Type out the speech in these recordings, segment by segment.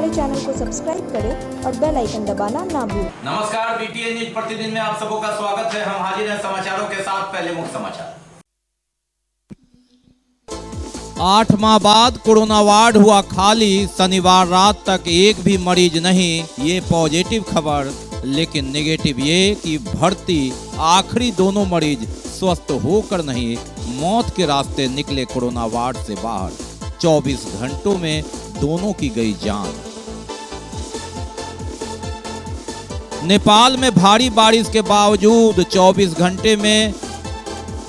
हमारे चैनल को सब्सक्राइब करें और बेल आइकन दबाना ना भूलें। नमस्कार, बीटीएन न्यूज प्रतिदिन में आप सबों का स्वागत है। हम हाजिर हैं समाचारों के साथ। पहले मुख्य समाचार। 8 माह बाद कोरोना वार्ड हुआ खाली, शनिवार रात तक एक भी मरीज नहीं, ये पॉजिटिव खबर। लेकिन नेगेटिव ये कि भर्ती आखिरी दोनों मरीज स्वस्थ होकर नहीं, मौत के रास्ते निकले कोरोना वार्ड से बाहर। 24 घंटों में दोनों की गई जान। नेपाल में भारी बारिश के बावजूद 24 घंटे में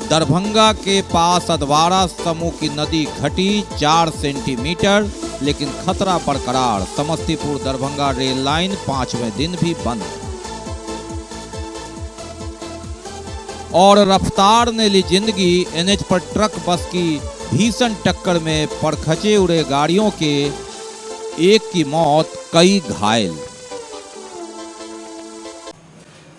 दरभंगा के पास अधवारा समूह की नदी घटी 4 सेंटीमीटर, लेकिन खतरा बरकरार। समस्तीपुर दरभंगा रेल लाइन 5वें दिन भी बंद। और रफ्तार ने ली जिंदगी, एनएच पर ट्रक बस की भीषण टक्कर में परखचे उड़े गाड़ियों के, एक की मौत, कई घायल।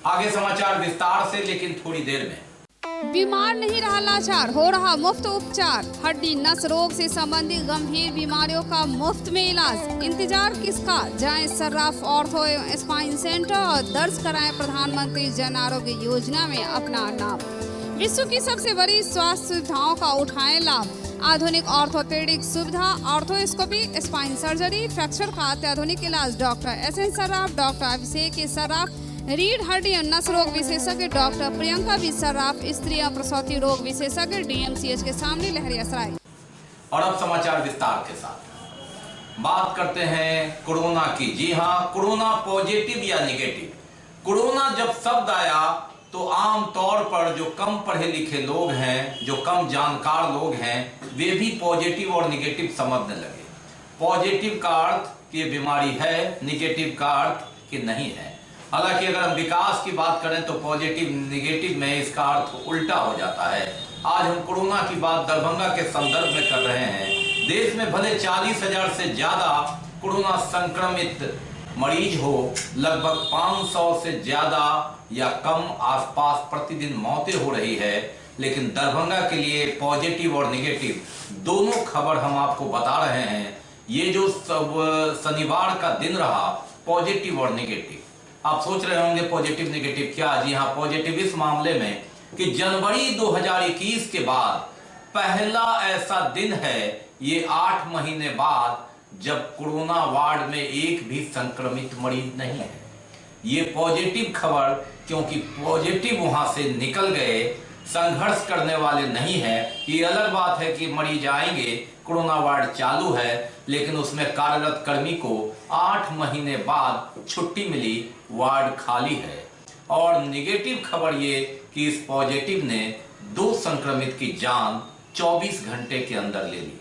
आगे समाचार विस्तार से, लेकिन थोड़ी देर में। बीमार नहीं रहा लाचार, हो रहा मुफ्त उपचार। हड्डी नस रोग से संबंधित गंभीर बीमारियों का मुफ्त में इलाज। इंतजार किसका, जाएं सर्राफ ऑर्थो एवं स्पाइन सेंटर और दर्ज कराएं प्रधानमंत्री जन आरोग्य योजना में अपना नाम। विश्व की सबसे बड़ी स्वास्थ्य सुविधाओं का उठाएं लाभ। आधुनिक ऑर्थोपेडिक सुविधा, ऑर्थोस्कोपी, स्पाइन सर्जरी, फ्रैक्चर का अत्याधुनिक इलाज। Doctor S N Sarraf, doctor Abhishek Sarraf, रीढ़ हड्डी और नस रोग विशेषज्ञ डॉक्टर प्रियंका बी सर्राफ, स्त्री और प्रसूति रोग विशेषज्ञ, डीएमसीएच के सामने लहरियासराय। और अब समाचार विस्तार के साथ। बात करते हैं कोरोना की। जी हाँ, कोरोना पॉजिटिव या निगेटिव। कोरोना जब शब्द आया तो आम तौर पर जो कम पढ़े लिखे लोग हैं, जो कम जानकार लोग हैं, वे भी पॉजिटिव और निगेटिव समझने लगे। पॉजिटिव का अर्थ कि ये बीमारी है, निगेटिव का अर्थ कि नहीं है। हालांकि अगर हम विकास की बात करें तो पॉजिटिव निगेटिव में इसका अर्थ उल्टा हो जाता है। आज हम कोरोना की बात दरभंगा के संदर्भ में कर रहे हैं। देश में भले 40,000 से ज्यादा कोरोना संक्रमित मरीज हो, लगभग 500 से ज्यादा या कम आसपास प्रतिदिन मौतें हो रही है, लेकिन दरभंगा के लिए पॉजिटिव और निगेटिव दोनों खबर हम आपको बता रहे हैं। ये जो शनिवार का दिन रहा, पॉजिटिव और निगेटिव। आप सोच रहे होंगे पॉजिटिव निगेटिव क्या? जी हाँ, पॉजिटिव इस मामले में कि जनवरी 2021 के बाद पहला ऐसा दिन है, ये 8 महीने बाद, जब कोरोना वार्ड में एक भी संक्रमित मरीज नहीं है। ये पॉजिटिव खबर, क्योंकि पॉजिटिव वहां से निकल गए, संघर्ष करने वाले नहीं है। ये अलग बात है कि मरीज आएंगे, कोरोना वार्ड चालू है, लेकिन उसमें कार्यरत कर्मी को 8 महीने बाद छुट्टी मिली, वार्ड खाली है। और निगेटिव खबर ये कि इस पॉजिटिव ने 2 संक्रमित की जान 24 घंटे के अंदर ले ली।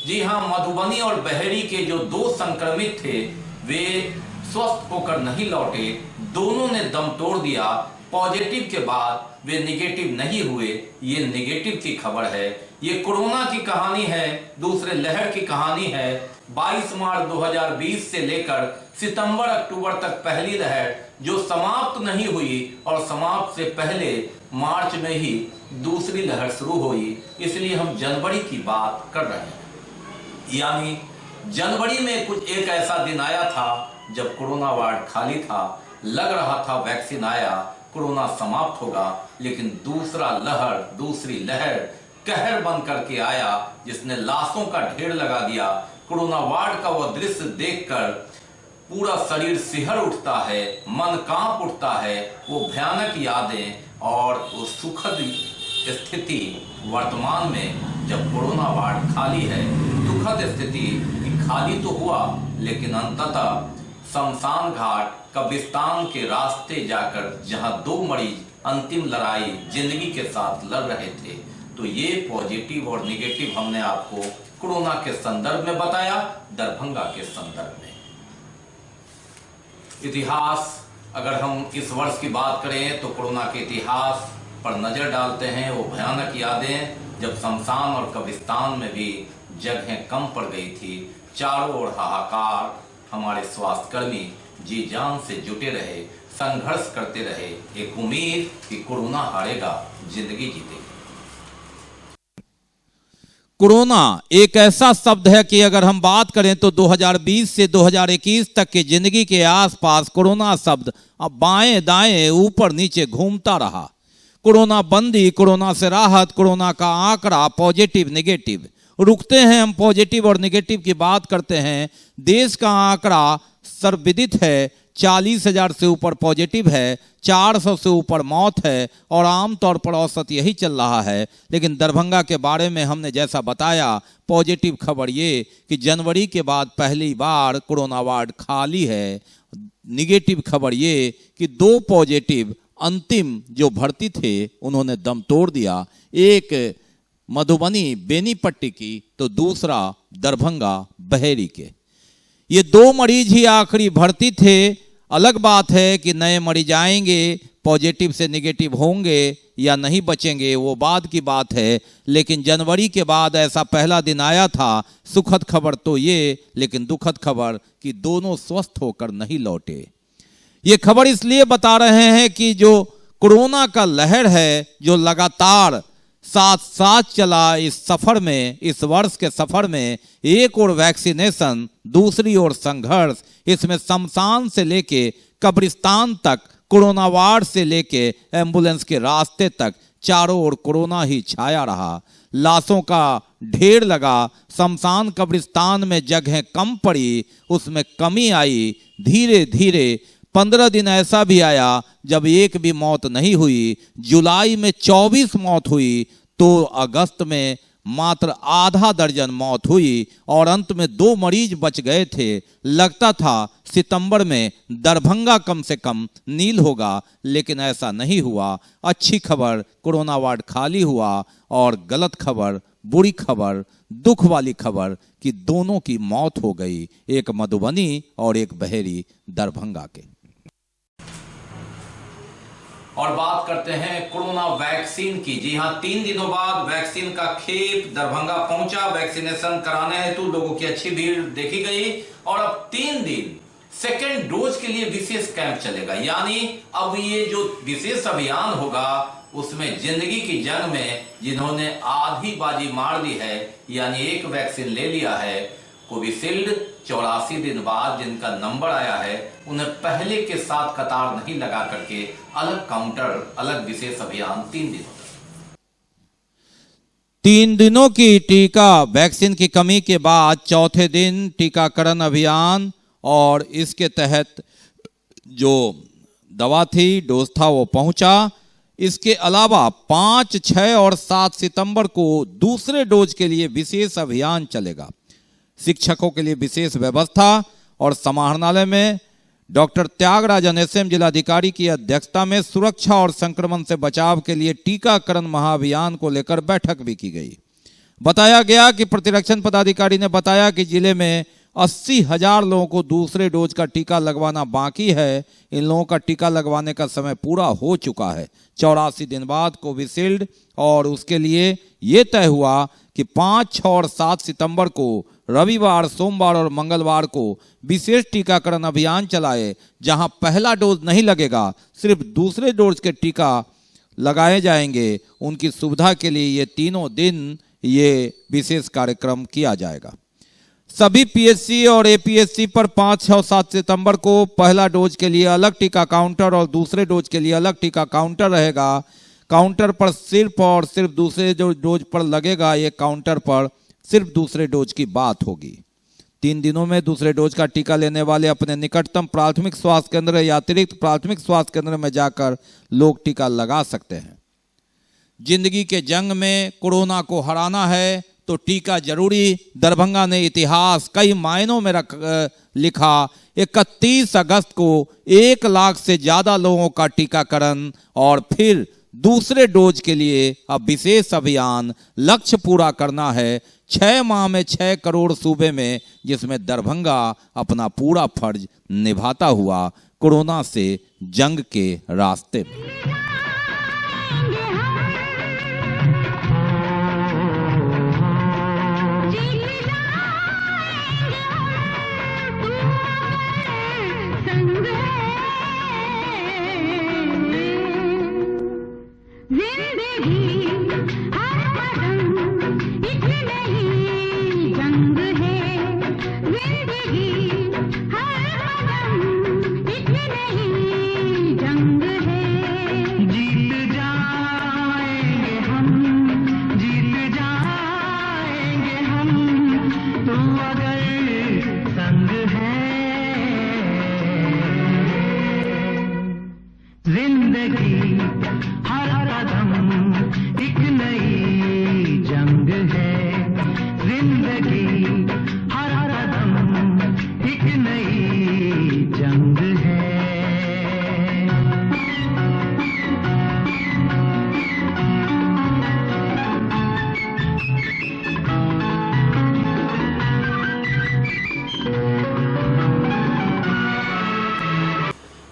जी हाँ, मधुबनी और बहेड़ी के जो 2 संक्रमित थे, वे स्वस्थ होकर नहीं लौटे, दोनों ने दम तोड़ दिया। पॉजिटिव के बाद वे निगेटिव नहीं हुए, ये निगेटिव की खबर है। ये कोरोना की कहानी है, दूसरे लहर की कहानी है। 22 मार्च 2020 से लेकर सितंबर अक्टूबर तक पहली लहर जो समाप्त नहीं हुई, और समाप्त से पहले मार्च में ही दूसरी लहर शुरू हुई। इसलिए हम जनवरी की बात कर रहे हैं। यानी जनवरी में कुछ एक ऐसा दिन आया था जब कोरोना वार्ड खाली था, लग रहा था वैक्सीन आया, कोरोना समाप्त होगा, लेकिन दूसरी लहर कहर बन करके आया, जिसने लाशों का ढेर लगा दिया। कोरोना वार्ड का वह दृश्य देखकर पूरा शरीर सिहर उठता है, मन कांप उठता है। वो भयानक यादें और वो सुखद स्थिति वर्तमान में जब कोरोना वार्ड खाली है, दुखद स्थिति कि खाली तो हुआ, लेकिन अंततः शमशान घाट, कब्रिस्तान के रास्ते जाकर जहां 2 मरीज अंतिम लड़ाई जिंदगी के साथ लड़ रहे थे। तो ये पॉजिटिव और निगेटिव हमने आपको कोरोना के संदर्भ में बताया, दरभंगा के संदर्भ में। इतिहास, अगर हम इस वर्ष की बात करें तो कोरोना के इतिहास पर नजर डालते हैं। वो भयानक यादें जब शमशान और कब्रिस्तान में भी जगहें कम पड़ गई थी, चारों ओर हाहाकार। हमारे स्वास्थ्यकर्मी जी जान से जुटे रहे, संघर्ष करते रहे, एक उम्मीद कि कोरोना हारेगा, जिंदगी जीतेगी। कोरोना एक ऐसा शब्द है कि अगर हम बात करें तो 2020 से 2021 तक की जिंदगी के आसपास कोरोना शब्द अब बाएं दाएं ऊपर नीचे घूमता रहा। कोरोना बंदी, कोरोना से राहत, कोरोना का आंकड़ा, पॉजिटिव नेगेटिव। रुकते हैं हम पॉजिटिव और नेगेटिव की बात करते हैं। देश का आंकड़ा सर्वविदित है, 40,000 से ऊपर पॉजिटिव है, 400 से ऊपर मौत है और आमतौर पर औसत यही चल रहा है। लेकिन दरभंगा के बारे में हमने जैसा बताया, पॉजिटिव खबर ये कि जनवरी के बाद पहली बार कोरोना वार्ड खाली है। निगेटिव खबर ये कि 2 पॉजिटिव अंतिम जो भर्ती थे उन्होंने दम तोड़ दिया। एक मधुबनी बेनीपट्टी की तो दूसरा दरभंगा बहेरी के। ये 2 मरीज ही आखिरी भर्ती थे। अलग बात है कि नए मरीज आएंगे, पॉजिटिव से नेगेटिव होंगे या नहीं बचेंगे, वो बाद की बात है। लेकिन जनवरी के बाद ऐसा पहला दिन आया था। सुखद खबर तो ये, लेकिन दुखद खबर कि दोनों स्वस्थ होकर नहीं लौटे। ये खबर इसलिए बता रहे हैं कि जो कोरोना का लहर है, जो लगातार साथ साथ चला इस सफर में, इस वर्ष के सफर में, एक और वैक्सीनेशन, दूसरी ओर संघर्ष, इसमें शमशान से लेके कब्रिस्तान तक, कोरोना वार्ड से लेके एम्बुलेंस के रास्ते तक चारों ओर कोरोना ही छाया रहा। लाशों का ढेर लगा, शमशान कब्रिस्तान में जगह कम पड़ी, उसमें कमी आई। धीरे धीरे 15 दिन ऐसा भी आया जब एक भी मौत नहीं हुई। जुलाई में 24 मौत हुई तो अगस्त में मात्र आधा दर्जन मौत हुई और अंत में 2 मरीज बच गए थे। लगता था सितंबर में दरभंगा कम से कम नील होगा, लेकिन ऐसा नहीं हुआ। अच्छी खबर, कोरोना वार्ड खाली हुआ और गलत खबर, बुरी खबर, दुख वाली खबर कि दोनों की मौत हो गई, एक मधुबनी और एक बहेरी दरभंगा के। और बात करते हैं कोरोना वैक्सीन की। जी हां, 3 दिनों बाद वैक्सीन का खेप दरभंगा पहुंचा। वैक्सीनेशन कराने हेतु लोगों की अच्छी भीड़ देखी गई और अब 3 दिन सेकेंड डोज के लिए विशेष कैंप चलेगा। यानी अब ये जो विशेष अभियान होगा उसमें जिंदगी की जंग में जिन्होंने आधी बाजी मार दी है, यानी एक वैक्सीन ले लिया है, कोविशील्ड, 84 दिन बाद जिनका नंबर आया है, उन्हें पहले के साथ कतार नहीं लगा करके अलग काउंटर, अलग विशेष अभियान 3 दिनों तक। 3 दिनों की टीका वैक्सीन की कमी के बाद चौथे दिन टीकाकरण अभियान और इसके तहत जो दवा थी, डोज था, वो पहुंचा। इसके अलावा 5, 6 और 7 सितंबर को दूसरे डोज के लिए विशेष अभियान चलेगा। शिक्षकों के लिए विशेष व्यवस्था और समाहरणालय में डॉक्टर त्यागराजन एसएम जिलाधिकारी की अध्यक्षता में सुरक्षा और संक्रमण से बचाव के लिए टीकाकरण महाअभियान को लेकर बैठक भी की गई। बताया गया कि प्रतिरक्षण पदाधिकारी ने बताया कि जिले में 80,000 लोगों को दूसरे डोज का टीका लगवाना बाकी है। इन लोगों का टीका लगवाने का समय पूरा हो चुका है। 84 दिन बाद कोविशील्ड और उसके लिए ये तय हुआ कि 5, 6 और 7 सितंबर को रविवार, सोमवार और मंगलवार को विशेष टीकाकरण अभियान चलाए, जहां पहला डोज नहीं लगेगा, सिर्फ दूसरे डोज के टीका लगाए जाएंगे। उनकी सुविधा के लिए ये तीनों दिन ये विशेष कार्यक्रम किया जाएगा। सभी पीएचसी और एपीएचसी पर 5, 6 और 7 सितंबर को पहला डोज के लिए अलग टीका काउंटर और दूसरे डोज के लिए अलग टीका काउंटर रहेगा। काउंटर पर सिर्फ और सिर्फ दूसरे जो डोज पर लगेगा, ये काउंटर पर सिर्फ दूसरे डोज की बात होगी। 3 दिनों में दूसरे डोज का टीका लेने वाले अपने निकटतम प्राथमिक स्वास्थ्य केंद्र या अतिरिक्त प्राथमिक स्वास्थ्य केंद्र में जाकर लोग टीका लगा सकते हैं। जिंदगी के जंग में कोरोना को हराना है तो टीका जरूरी। दरभंगा ने इतिहास कई मायनों में लिखा। 31 अगस्त को 1 लाख से ज्यादा लोगों का टीकाकरण और फिर दूसरे डोज के लिए अब विशेष अभियान। लक्ष्य पूरा करना है 6 माह में 6 करोड़ सूबे में, जिसमें दरभंगा अपना पूरा फर्ज निभाता हुआ कोरोना से जंग के रास्ते में। जिंदगी हर कदम इतने जंग है।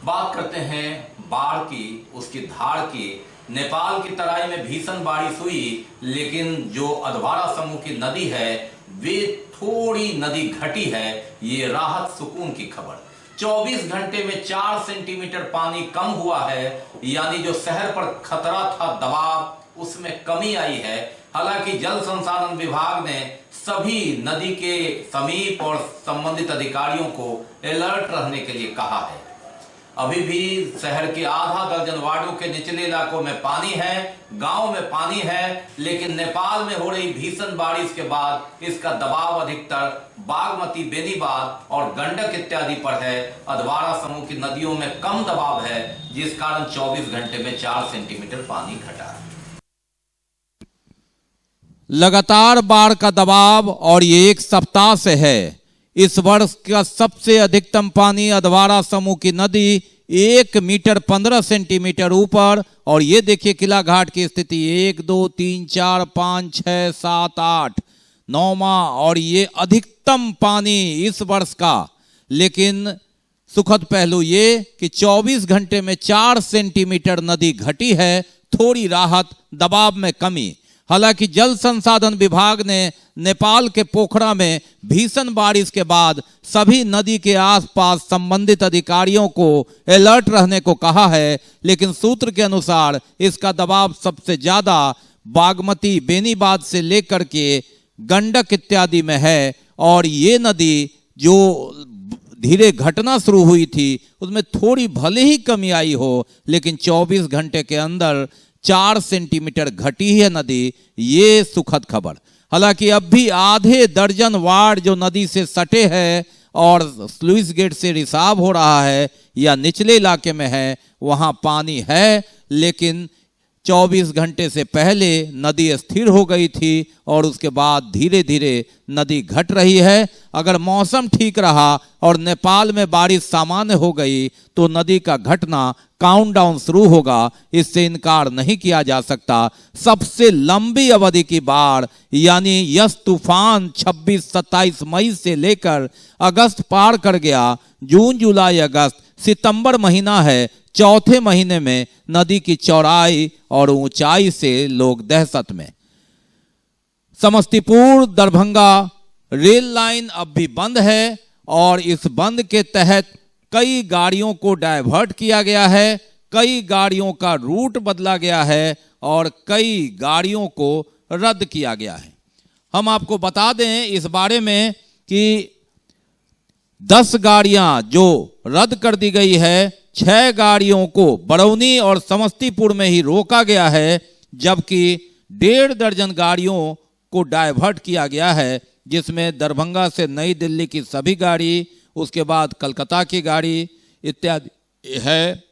बात करते हैं बाढ़ की, उसकी धार की। नेपाल की तराई में भीषण बारिश हुई, लेकिन जो अधवारा समूह की नदी है वे थोड़ी नदी घटी है। ये राहत सुकून की खबर। 24 घंटे में 4 सेंटीमीटर पानी कम हुआ है, यानी जो शहर पर खतरा था दबाव, उसमें कमी आई है। हालांकि जल संसाधन विभाग ने सभी नदी के समीप और संबंधित अधिकारियों को अलर्ट रहने के लिए कहा है। अभी भी शहर के आधा दर्जन वार्डों के निचले इलाकों में पानी है, गांव में पानी है, लेकिन नेपाल में हो रही भीषण बारिश के बाद इसका दबाव अधिकतर बागमती, बेनीबाद और गंडक इत्यादि पर है। अधवारा समूह की नदियों में कम दबाव है, जिस कारण 24 घंटे में 4 सेंटीमीटर पानी घटा है। लगातार बाढ़ का दबाव और ये एक सप्ताह से है। इस वर्ष का सबसे अधिकतम पानी अधवारा समूह की नदी 1 मीटर 15 सेंटीमीटर ऊपर, और ये देखिए किला घाट की स्थिति 1 2 3 4 5 6 7 8 9वां और ये अधिकतम पानी इस वर्ष का। लेकिन सुखद पहलू ये कि 24 घंटे में 4 सेंटीमीटर नदी घटी है, थोड़ी राहत, दबाव में कमी। हालांकि जल संसाधन विभाग ने नेपाल के पोखरा में भीषण बारिश के बाद सभी नदी के आसपास संबंधित अधिकारियों को अलर्ट रहने को कहा है, लेकिन सूत्र के अनुसार इसका दबाव सबसे ज्यादा बागमती, बेनीबाद से लेकर के गंडक इत्यादि में है। और ये नदी जो धीरे घटना शुरू हुई थी उसमें थोड़ी भले ही कमी आई हो, लेकिन 24 घंटे के अंदर 4 सेंटीमीटर घटी है नदी। ये सुखद खबर। हालांकि अब भी आधे दर्जन वार्ड जो नदी से सटे हैं और स्लुइस गेट से रिसाव हो रहा है या निचले इलाके में है, वहां पानी है, लेकिन 24 घंटे से पहले नदी स्थिर हो गई थी और उसके बाद धीरे धीरे नदी घट रही है। अगर मौसम ठीक रहा और नेपाल में बारिश सामान्य हो गई तो नदी का घटना काउंटडाउन शुरू होगा, इससे इनकार नहीं किया जा सकता। सबसे लंबी अवधि की बाढ़ यानी यस तूफान 26-27 मई से लेकर अगस्त पार कर गया। जून, जुलाई, अगस्त, सितंबर महीना है। चौथे महीने में नदी की चौड़ाई और ऊंचाई से लोग दहशत में। समस्तीपुर दरभंगा रेल लाइन अब भी बंद है और इस बंद के तहत कई गाड़ियों को डायवर्ट किया गया है, कई गाड़ियों का रूट बदला गया है और कई गाड़ियों को रद्द किया गया है। हम आपको बता दें इस बारे में कि 10 गाड़ियां जो रद्द कर दी गई है, 6 गाड़ियों को बरौनी और समस्तीपुर में ही रोका गया है, जबकि 1.5 दर्जन गाड़ियों को डायवर्ट किया गया है, जिसमें दरभंगा से नई दिल्ली की सभी गाड़ी, उसके बाद कलकत्ता की गाड़ी इत्यादि है,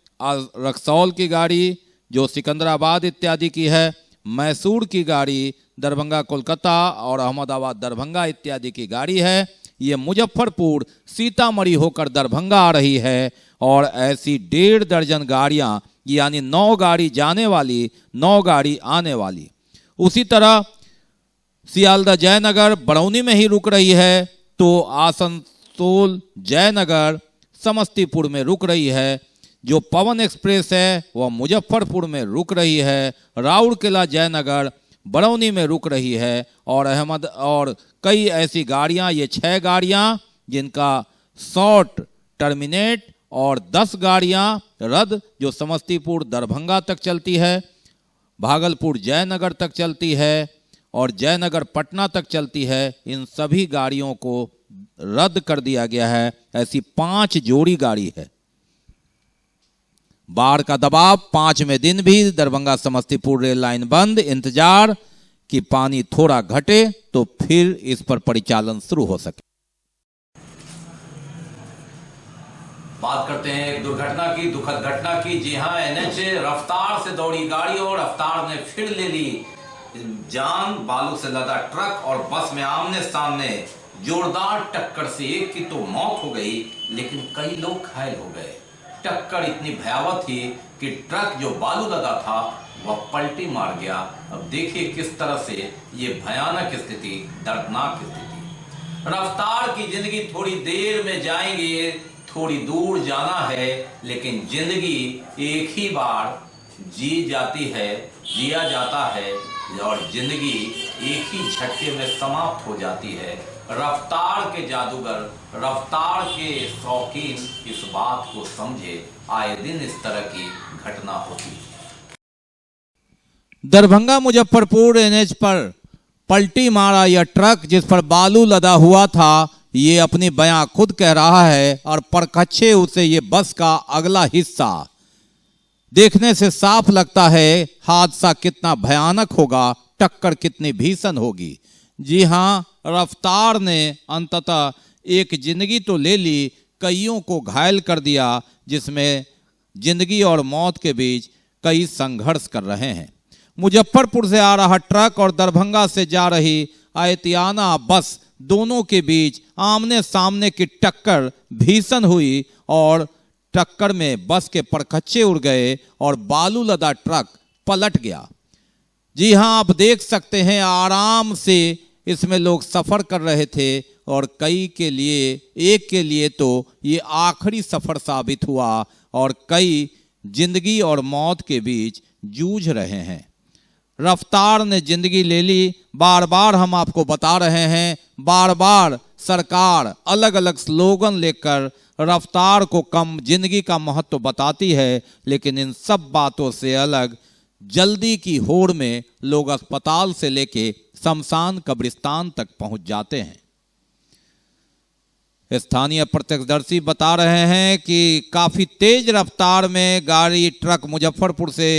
रक्सौल की गाड़ी जो सिकंदराबाद इत्यादि की है, मैसूर की गाड़ी, दरभंगा कोलकाता और अहमदाबाद दरभंगा इत्यादि की गाड़ी है। ये मुजफ्फरपुर सीतामढ़ी होकर दरभंगा आ रही है और ऐसी 1.5 दर्जन गाड़ियां यानी 9 गाड़ी जाने वाली, 9 गाड़ी आने वाली। उसी तरह सियालदह जयनगर बरौनी में ही रुक रही है, तो आसनसोल जयनगर समस्तीपुर में रुक रही है। जो पवन एक्सप्रेस है वह मुजफ्फरपुर में रुक रही है, राउरकेला जयनगर बरौनी में रुक रही है और कई ऐसी गाड़ियां, ये 6 गाड़ियां जिनका शॉर्ट टर्मिनेट और 10 गाड़ियां रद्द जो समस्तीपुर दरभंगा तक चलती है, भागलपुर जयनगर तक चलती है और जयनगर पटना तक चलती है। इन सभी गाड़ियों को रद्द कर दिया गया है। ऐसी 5 जोड़ी गाड़ी है। बाढ़ का दबाव 5वें दिन भी दरभंगा समस्तीपुर रेल लाइन बंद। इंतजार कि पानी थोड़ा घटे तो फिर इस पर परिचालन शुरू हो सके। बात करते हैं एक दुर्घटना की, दुखद घटना की। जी हां, एनएच रफ्तार से दौड़ी गाड़ी और रफ्तार ने फिर ले ली जान। बालू से लदा ट्रक और बस में आमने सामने जोरदार टक्कर से एक की तो मौत हो गई, लेकिन कई लोग घायल हो गए। टक्कर इतनी भयावह थी कि ट्रक जो बालू लदा था वह पलटी मार गया। अब देखिए किस तरह से ये भयानक स्थिति, दर्दनाक स्थिति। रफ्तार की जिंदगी थोड़ी देर में जाएंगे, थोड़ी दूर जाना है, लेकिन जिंदगी एक ही बार जी जाती है, जिया जाता है और जिंदगी एक ही झटके में समाप्त हो जाती है। रफ्तार के जादूगर, रफ्तार के शौकीन इस बात को समझे, आए दिन इस तरह की घटना होती है। दरभंगा मुजफ्फरपुर एनएच पर पलटी मारा यह ट्रक जिस पर बालू लदा हुआ था, ये अपनी बयां खुद कह रहा है और परखच्चे उसे ये बस का अगला हिस्सा। देखने से साफ लगता है हादसा कितना भयानक होगा, टक्कर कितनी भीषण होगी। जी हां, रफ्तार ने अंततः एक जिंदगी तो ले ली, कईयों को घायल कर दिया, जिसमें जिंदगी और मौत के बीच कई संघर्ष कर रहे हैं। मुजफ्फरपुर से आ रहा ट्रक और दरभंगा से जा रही आयतियाना बस, दोनों के बीच आमने सामने की टक्कर भीषण हुई और टक्कर में बस के परखच्चे उड़ गए और बालू लदा ट्रक पलट गया। जी हां, आप देख सकते हैं आराम से इसमें लोग सफर कर रहे थे और कई के लिए, एक के लिए तो ये आखिरी सफर साबित हुआ और कई जिंदगी और मौत के बीच जूझ रहे हैं। रफ्तार ने जिंदगी ले ली, बार बार हम आपको बता रहे हैं, बार बार सरकार अलग अलग स्लोगन लेकर रफ्तार को कम जिंदगी का महत्व बताती है, लेकिन इन सब बातों से अलग जल्दी की होड़ में लोग अस्पताल से लेके शमशान कब्रिस्तान तक पहुंच जाते हैं। स्थानीय प्रत्यक्षदर्शी बता रहे हैं कि काफी तेज रफ्तार में गाड़ी ट्रक मुजफ्फरपुर से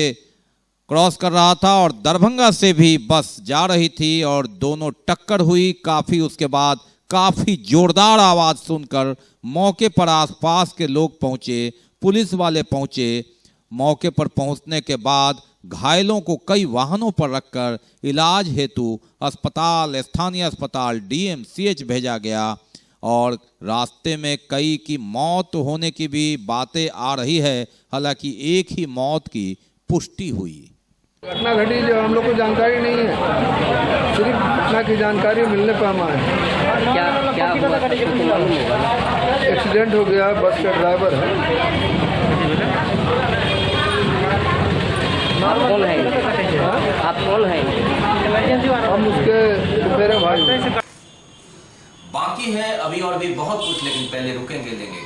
क्रॉस कर रहा था और दरभंगा से भी बस जा रही थी और दोनों टक्कर हुई। काफी उसके बाद काफी जोरदार आवाज सुनकर मौके पर आसपास के लोग पहुंचे, पुलिस वाले पहुंचे। मौके पर पहुंचने के बाद घायलों को कई वाहनों पर रखकर इलाज हेतु अस्पताल, स्थानीय अस्पताल डीएमसीएच भेजा गया और रास्ते में कई की मौत होने की भी बातें आ रही है। हालांकि एक ही मौत की पुष्टि हुई। घटना घटी जो हम लोग को जानकारी नहीं है, सिर्फ घटना की जानकारी मिलने पर हम आए। क्या हुआ? एक्सीडेंट हो गया, बस का ड्राइवर है। आप कौन है? आप कौन है? हम उसके मेरे भाई। बाकी है अभी और भी बहुत कुछ, लेकिन पहले रुकेंगे, लेंगे।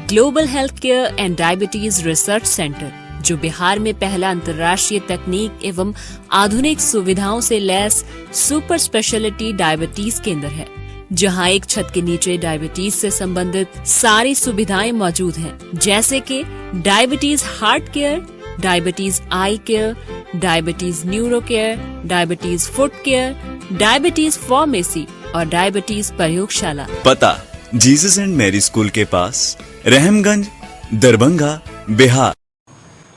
Global health care and diabetes research centre, जो बिहार में पहला अंतर्राष्ट्रीय तकनीक एवं आधुनिक सुविधाओं से लैस सुपर स्पेशलिटी डायबिटीज केंद्र है, जहां एक छत के नीचे डायबिटीज से संबंधित सारी सुविधाएं मौजूद हैं, जैसे कि diabetes heart care, diabetes eye care, diabetes neuro care, diabetes foot care, diabetes pharmacy और डायबिटीज प्रयोगशाला। पता जीसस एंड मैरी स्कूल के पास, रहमगंज, दरभंगा, बिहार।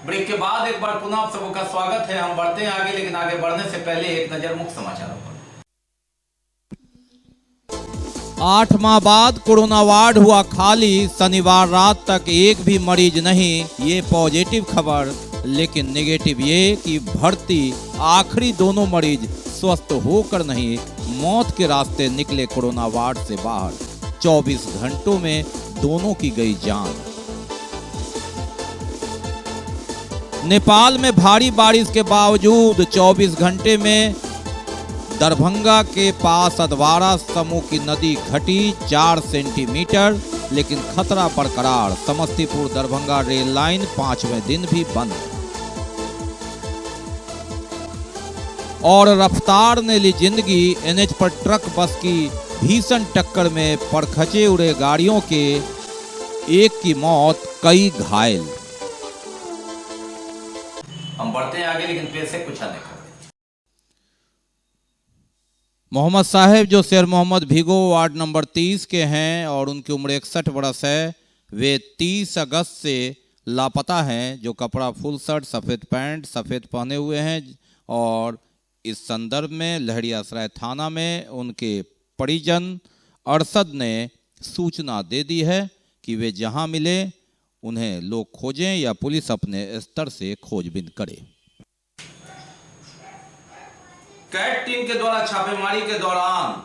ब्रेक के बाद एक बार पुनः आप सबका स्वागत है। हम बढ़ते हैं आगे, लेकिन आगे बढ़ने से पहले एक नजर मुख्य समाचारों पर। 8 माह बाद कोरोना वार्ड हुआ खाली, शनिवार रात तक एक भी मरीज नहीं, ये पॉजिटिव खबर। लेकिन नेगेटिव ये कि भर्ती आखिरी दोनों मरीज स्वस्थ होकर नहीं, मौत के रास्ते निकले कोरोना वार्ड से बाहर। 24 घंटों में दोनों की गई जान। नेपाल में भारी बारिश के बावजूद 24 घंटे में दरभंगा के पास अधवारा समूह की नदी घटी 4 सेंटीमीटर, लेकिन खतरा बरकरार। समस्तीपुर दरभंगा रेल लाइन 5वें दिन भी बंद। और रफ्तार ने ली जिंदगी, एनएच पर ट्रक बस की भीषण टक्कर में परखचे उड़े गाड़ियों के, एक की मौत, कई घायल। हम बढ़ते हैं आगे, लेकिन पेश है कुछ अन्य खबरें। मोहम्मद साहब, जो शेर मोहम्मद भिगो वार्ड नंबर 30 के हैं और उनकी उम्र 61 बरस है, वे 30 अगस्त से लापता हैं। जो कपड़ा फुल शर्ट, सफ़ेद पैंट, सफ़ेद पहने हुए हैं और इस संदर्भ में लहरियासराय थाना में उनके परिजन अरशद ने सूचना दे दी है कि वे जहां मिले उन्हें लोग खोजें या पुलिस अपने स्तर से खोजबीन करे। कैट टीम के द्वारा छापेमारी के दौरान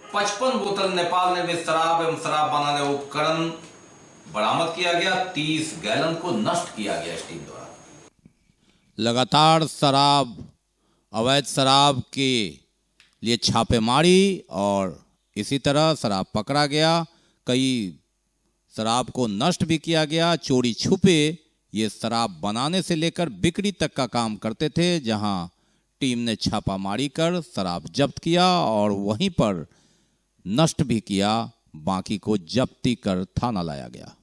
55 बोतल नेपाल निर्मित शराब एवं शराब बनाने उपकरण बरामद किया गया। 30 गैलन को नष्ट किया गया इस टीम द्वारा। लगातार अवैध शराब के लिए छापेमारी और इसी तरह शराब पकड़ा गया, कई शराब को नष्ट भी किया गया। चोरी छुपे ये शराब बनाने से लेकर बिक्री तक का काम करते थे, जहां टीम ने छापामारी कर शराब जब्त किया और वहीं पर नष्ट भी किया, बाकी को जब्ती कर थाना लाया गया।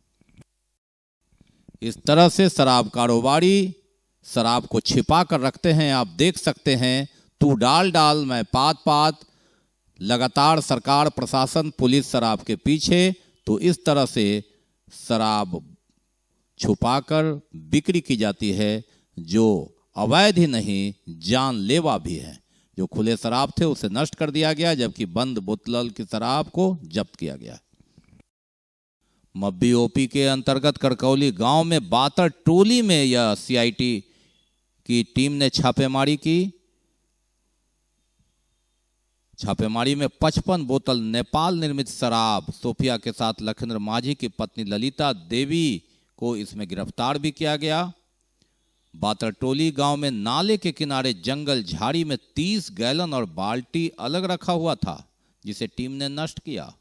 इस तरह से शराब कारोबारी शराब को छिपा कर रखते हैं। आप देख सकते हैं, तू डाल डाल मैं पात पात, लगातार सरकार प्रशासन पुलिस शराब के पीछे। तो इस तरह से शराब छुपाकर बिक्री की जाती है, जो अवैध ही नहीं जानलेवा भी है। जो खुले शराब थे उसे नष्ट कर दिया गया, जबकि बंद बोतल की शराब को जब्त किया गया। मब्बी ओपी के अंतर्गत करकौली गांव में बातर टोली में यह सीआईटी की टीम ने छापेमारी की। छापेमारी में 55 बोतल नेपाल निर्मित शराब सोफिया के साथ लखिंद्र माझी की पत्नी ललिता देवी को इसमें गिरफ्तार भी किया गया। बातरटोली गांव में नाले के किनारे जंगल झाड़ी में 30 गैलन और बाल्टी अलग रखा हुआ था, जिसे टीम ने नष्ट किया।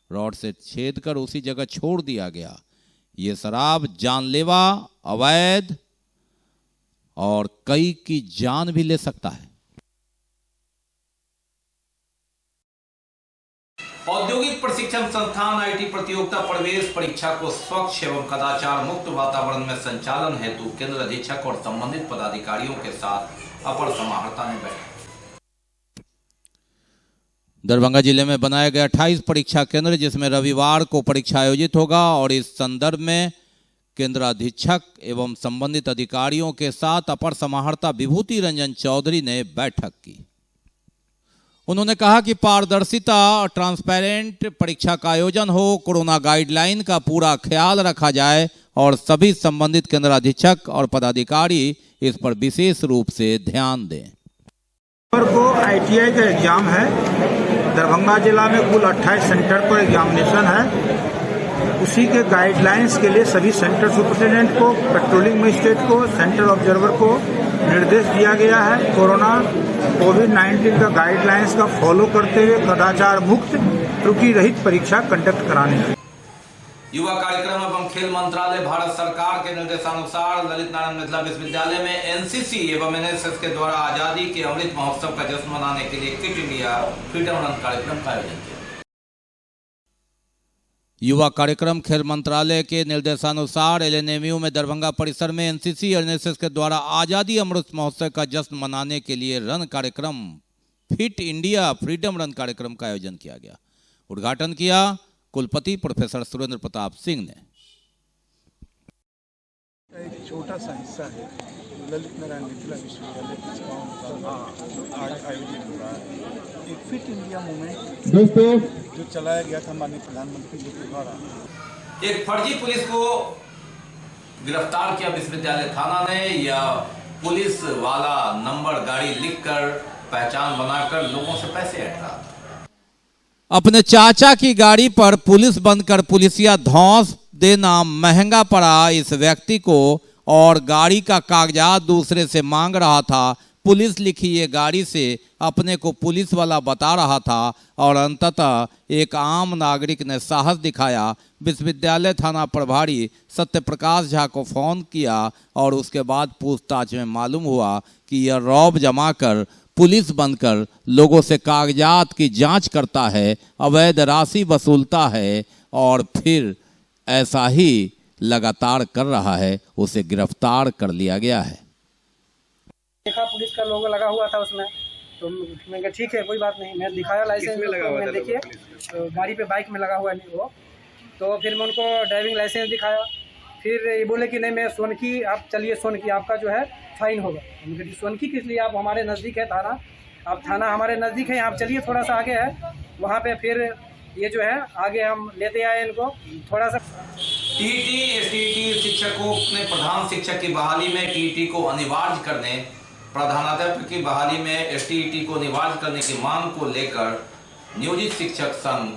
रॉड से छेद कर उसी जगह छोड़ दिया गया। ये शराब जानलेवा, अवैध और कई की जान भी ले सकता है। औद्योगिक प्रशिक्षण संस्थान आईटी प्रतियोगिता प्रवेश परीक्षा को स्वच्छ एवं कदाचार मुक्त वातावरण में संचालन हेतु केंद्र अधीक्षक और संबंधित पदाधिकारियों के साथ अपर समाहर्ता ने बैठक। दरभंगा जिले में बनाए गए 28 परीक्षा केंद्र, जिसमें रविवार को परीक्षा आयोजित होगा, और इस संदर्भ में केंद्र अधीक्षक एवं संबंधित अधिकारियों के साथ अपर समाहर्ता विभूति रंजन चौधरी ने बैठक की। उन्होंने कहा कि पारदर्शिता और ट्रांसपेरेंट परीक्षा का आयोजन हो, कोरोना गाइडलाइन का पूरा ख्याल रखा जाए और सभी संबंधित केंद्र अधीक्षक और पदाधिकारी इस पर विशेष रूप से ध्यान दें। को आईटीआई का एग्जाम है। दरभंगा जिला में कुल 28 सेंटर पर एग्जामिनेशन है। उसी के गाइडलाइंस के लिए सभी सेंटर सुपरिटेंडेंट को, पेट्रोलिंग मजिस्ट्रेट को, सेंटर ऑब्जर्वर को निर्देश दिया गया है कोविड-19 का गाइडलाइंस का फॉलो करते हुए कदाचार मुक्त त्रुटि रहित परीक्षा कंडक्ट कराने की। युवा कार्यक्रम एवं खेल मंत्रालय भारत सरकार के निर्देशानुसार ललित नारायण मिथिला विश्वविद्यालय में एनसीसी एवं एनएसएस के द्वारा आजादी के अमृत महोत्सव का जश्न मनाने के लिए किट इंडिया फ्रीडम रन कार्यक्रम का आयोजन किया। युवा कार्यक्रम खेल मंत्रालय के निर्देशानुसार एलएनएमयू में दरभंगा परिसर में एनसीसी और एनएसएस के द्वारा आजादी अमृत महोत्सव का जश्न मनाने के लिए रन कार्यक्रम फिट इंडिया फ्रीडम रन कार्यक्रम का आयोजन किया गया। उद्घाटन किया कुलपति प्रोफेसर सुरेंद्र प्रताप सिंह ने। एक छोटा सा हिस्सा है ललित नारायण मिथिला विश्वविद्यालय आयोजित हो रहा है। एक फिट इंडिया मूवमेंट जो चलाया गया था माननीय प्रधानमंत्री जी के द्वारा। एक फर्जी पुलिस को गिरफ्तार किया विश्वविद्यालय थाना ने। यह पुलिस वाला नंबर गाड़ी लिखकर पहचान बनाकर लोगों से पैसे हट रहा था। अपने चाचा की गाड़ी पर पुलिस बनकर पुलिसिया धौंस देना महंगा पड़ा इस व्यक्ति को, और गाड़ी का कागजात दूसरे से मांग रहा था। पुलिस लिखी ये गाड़ी से अपने को पुलिस वाला बता रहा था, और अंततः एक आम नागरिक ने साहस दिखाया, विश्वविद्यालय थाना प्रभारी सत्यप्रकाश झा को फोन किया, और उसके बाद पूछताछ में मालूम हुआ कि यह रौब जमा कर पुलिस बनकर लोगों से कागजात की जांच करता है, अवैध राशि वसूलता है, और फिर ऐसा ही लगातार कर रहा है। उसे गिरफ्तार कर लिया गया है। देखा पुलिस का लोगो लगा हुआ था उसमें, तो मैं कहा ठीक है कोई बात नहीं। मैं दिखाया लाइसेंस में लगा हुआ था, देखिए तो गाड़ी पे बाइक में लगा हुआ नहीं वो। तो फिर मैं उनको ड्राइविंग लाइसेंस दिखाया, फिर ये बोले कि नहीं मैं सोनकी, आप चलिए सोनकी, आपका जो है फाइन होगा। हम कहा सोनकी किस लिए, आप हमारे नज़दीक है थाना, आप थाना हमारे नज़दीक है, आप चलिए थोड़ा सा आगे है वहाँ पे। फिर ये जो है आगे हम लेते आए इनको थोड़ा सा। टीटी एसटीटी शिक्षकों ने प्रधान शिक्षक की बहाली में टीटी को अनिवार्य करने, प्रधानाध्यापक की बहाली में एसटीटी को अनिवार्य करने की मांग को लेकर नियोजित शिक्षक संघ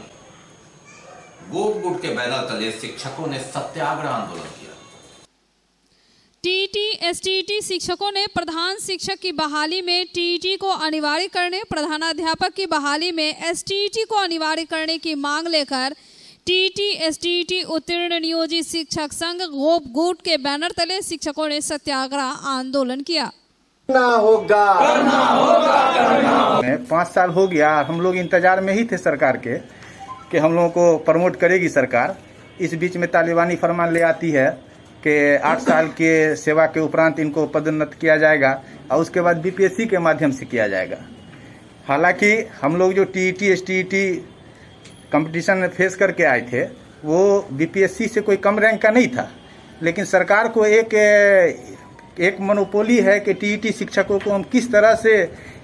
गोप गुट के बैनर तले शिक्षकों ने सत्याग्रह आंदोलन किया। टीटी एसटीटी शिक्षकों ने प्रधान शिक्षक की बहाली में टीटी को अनिवार्य करने, प्रधानाध्यापक की बहाली में एसटीटी को अनिवार्य करने की मांग लेकर टीटी एसटीटी उत्तीर्ण नियोजित शिक्षक संघ गोप गुट के बैनर तले शिक्षकों ने सत्याग्रह आंदोलन किया। करना होगा। 5 साल हो गया, हम लोग इंतजार में ही थे सरकार के कि हम लोगों को प्रमोट करेगी सरकार। इस बीच में तालिबानी फरमान ले आती है कि 8 साल के सेवा के उपरांत इनको पदोन्नत किया जाएगा और उसके बाद बीपीएससी के माध्यम से किया जाएगा। हालांकि हम लोग जो टीटी एसटीटी कंपटीशन फेस करके आए थे वो बीपीएससी से कोई कम रैंक का नहीं था, लेकिन सरकार को एक मोनोपोली है कि टीटी शिक्षकों को हम किस तरह से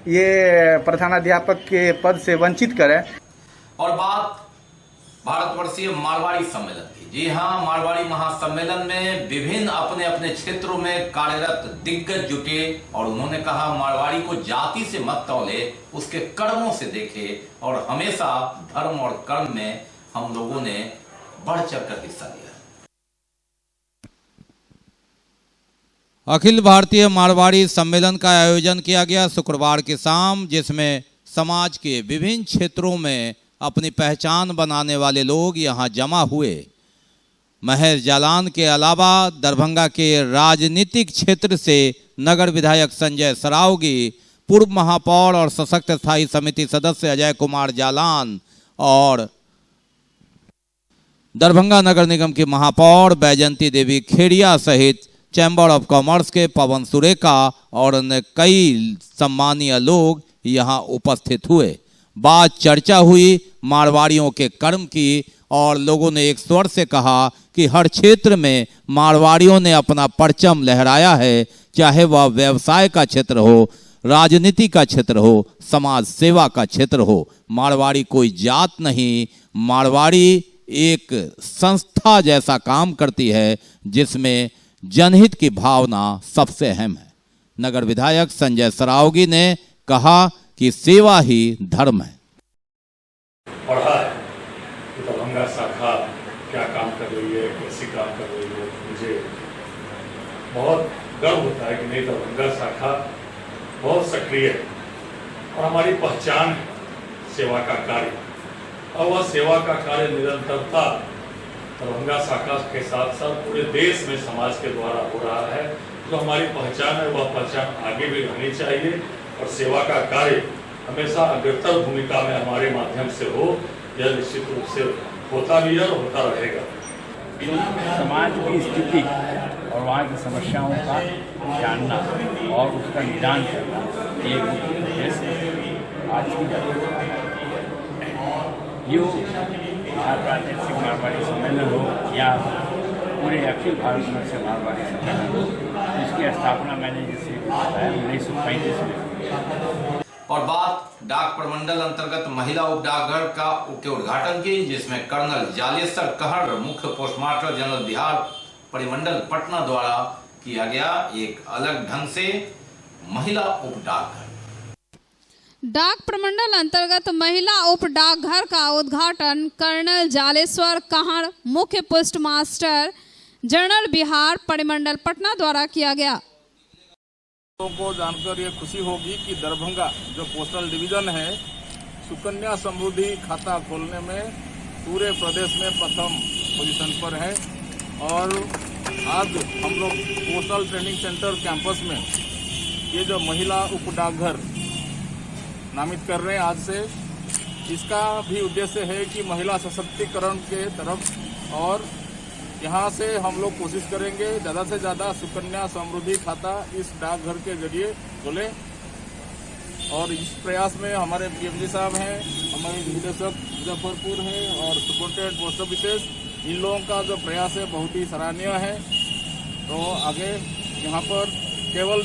ये प्रधानाध्यापक के पद से वंचित करें। और बात भारतवर्षीय मारवाड़ी सम्मेलन की। जी हाँ, मारवाड़ी महासम्मेलन में विभिन्न अपने अपने क्षेत्रों में कार्यरत दिग्गज जुटे और उन्होंने कहा मारवाड़ी को जाति से मत तौले, उसके कर्मों से देखे और हमेशा धर्म और कर्म में हम लोगों ने बढ़ चढ़कर हिस्सा लिया। अखिल भारतीय मारवाड़ी सम्मेलन का आयोजन किया गया शुक्रवार की शाम, जिसमें समाज के विभिन्न क्षेत्रों में अपनी पहचान बनाने वाले लोग यहां जमा हुए। महेश जालान के अलावा दरभंगा के राजनीतिक क्षेत्र से नगर विधायक संजय सरावगी, पूर्व महापौर और सशक्त स्थायी समिति सदस्य अजय कुमार जालान और दरभंगा नगर निगम की महापौर बैजंती देवी खेड़िया सहित चैम्बर ऑफ कॉमर्स के पवन सुरेखा और अन्य कई सम्मानीय लोग यहां उपस्थित हुए। बात चर्चा हुई मारवाड़ियों के कर्म की और लोगों ने एक स्वर से कहा कि हर क्षेत्र में मारवाड़ियों ने अपना परचम लहराया है, चाहे वह व्यवसाय का क्षेत्र हो, राजनीति का क्षेत्र हो, समाज सेवा का क्षेत्र हो। मारवाड़ी कोई जात नहीं, मारवाड़ी एक संस्था जैसा काम करती है जिसमें जनहित की भावना सबसे अहम है। नगर विधायक संजय सरावगी ने कहा कि सेवा ही धर्म है। पढ़ा है तो दरभंगा शाखा क्या काम कर रही है, कैसी काम कर रही है, मुझे बहुत गर्व होता है कि नहीं दरभंगा शाखा बहुत सक्रिय है और हमारी पहचान है सेवा का कार्य, और वह सेवा का कार्य निरंतरता दरभंगा शाखा के साथ साथ पूरे देश में समाज के द्वारा हो रहा है। जो हमारी पहचान है वह पहचान आगे भी रहनी चाहिए और सेवा का कार्य हमेशा अग्रतर भूमिका में हमारे माध्यम से हो, यह निश्चित रूप से होता भी है और होता रहेगा। समाज की स्थिति और वहाँ की समस्याओं का जानना और उसका निदान करना ये आज की जो प्रादेशिक मारवाड़ी सम्मेलन हो या पूरे अखिल भारत में से मारवाड़ी सम्मेलन हो, इसकी स्थापना मैंने जैसे 1935 में। और बात डाक प्रमंडल अंतर्गत महिला उप डाकघर के उद्घाटन की, जिसमें कर्नल जालेश्वर कहर मुख्य पोस्टमास्टर जनरल बिहार परिमंडल पटना द्वारा किया गया एक अलग ढंग से महिला उप डाकघर। डाक प्रमंडल अंतर्गत महिला उप डाकघर का उद्घाटन कर्नल जालेश्वर कहर मुख्य पोस्टमास्टर जनरल बिहार परिमंडल पटना द्वारा किया गया। लोगों को जानकर ये खुशी होगी कि दरभंगा जो पोस्टल डिवीजन है सुकन्या समृद्धि खाता खोलने में पूरे प्रदेश में प्रथम पोजीशन पर है। और आज हम लोग पोस्टल ट्रेनिंग सेंटर कैंपस में ये जो महिला उप डाकघर नामित कर रहे हैं आज से, इसका भी उद्देश्य है कि महिला सशक्तिकरण के तरफ, और यहाँ से हम लोग कोशिश करेंगे ज़्यादा से ज़्यादा सुकन्या समृद्धि खाता इस डाकघर के जरिए खोलें। और इस प्रयास में हमारे पीएमजी साहब हैं, हमारे निदेशक मुजफ्फरपुर हैं और सुपरिटेंडेंट पोस्ट ऑफिसेज इन लोगों का जो प्रयास है बहुत ही सराहनीय है। तो आगे यहाँ पर केवल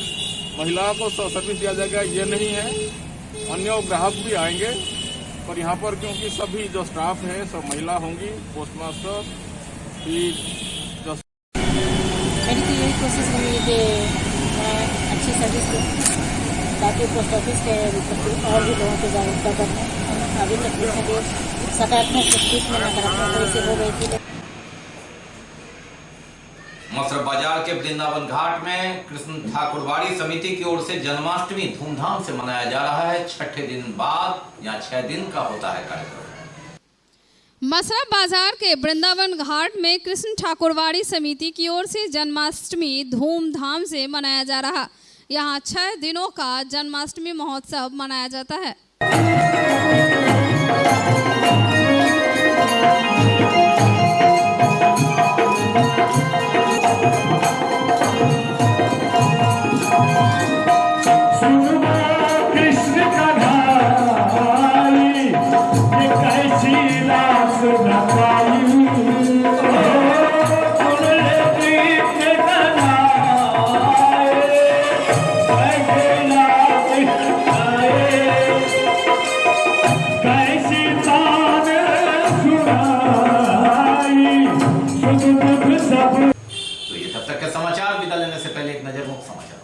महिलाओं को सर्विस दिया जाएगा ये नहीं है, अन्य ग्राहक भी आएंगे। पर यहाँ पर क्योंकि सभी जो स्टाफ है सब महिला होंगी, पोस्टमास्टर फिर जो मेरी तो यही कोशिश रही कि मैं अच्छी सर्विस दूँ ताकि पोस्ट ऑफिस के प्रति और भी लोगों को जागरूकता करें। अभी तक मुझे सकारात्मक प्रस्तुत में नकारात्मक तरह से हो गई थी। मसरफ बाजार के वृंदावन घाट में कृष्ण ठाकुरवाड़ी समिति की ओर से जन्माष्टमी धूमधाम से मनाया जा रहा है। छठे दिन बाद या 6 दिन का होता है कार्यक्रम। मसरफ बाजार के वृंदावन घाट में कृष्ण ठाकुरवाड़ी समिति की ओर से जन्माष्टमी धूमधाम से मनाया जा रहा। यहाँ 6 दिनों का जन्माष्टमी महोत्सव मनाया जाता है। तो ये तब तक के समाचार, विदा लेने से पहले एक नजर मुख्य समाचार।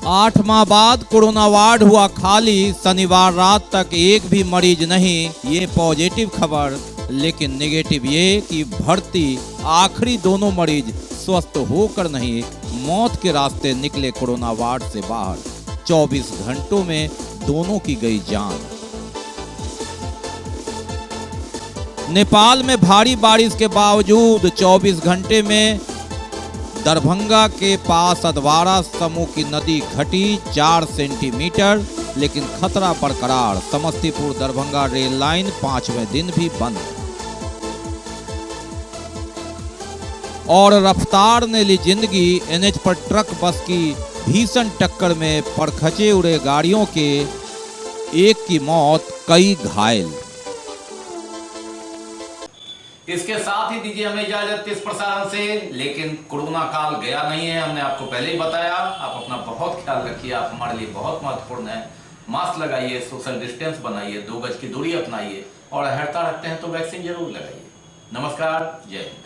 8 माह बाद कोरोना वार्ड हुआ खाली। शनिवार रात तक एक भी मरीज नहीं, ये पॉजिटिव खबर। लेकिन नेगेटिव ये कि भर्ती आखिरी दोनों मरीज स्वस्थ होकर नहीं, मौत के रास्ते निकले कोरोना वार्ड से बाहर। 24 घंटों में दोनों की गई जान। नेपाल में भारी बारिश के बावजूद 24 घंटे में दरभंगा के पास अधवारा समूह की नदी घटी 4 सेंटीमीटर, लेकिन खतरा बरकरार। समस्तीपुर दरभंगा रेल लाइन 5वें दिन भी बंद। और रफ्तार ने ली जिंदगी। एनएच पर ट्रक बस की भीषण टक्कर में परखचे उड़े गाड़ियों के, एक की मौत, कई घायल। इसके साथ ही दीजिए हमें इजाजत इस प्रसारण से। लेकिन कोरोना काल गया नहीं है, हमने आपको पहले ही बताया। आप अपना बहुत ख्याल रखिए, आप हमारे लिए बहुत महत्वपूर्ण है। मास्क लगाइए, सोशल डिस्टेंस बनाइए, 2 गज की दूरी अपनाइए और अहर्ता रखते हैं तो वैक्सीन जरूर लगाइए। नमस्कार, जय हिंद।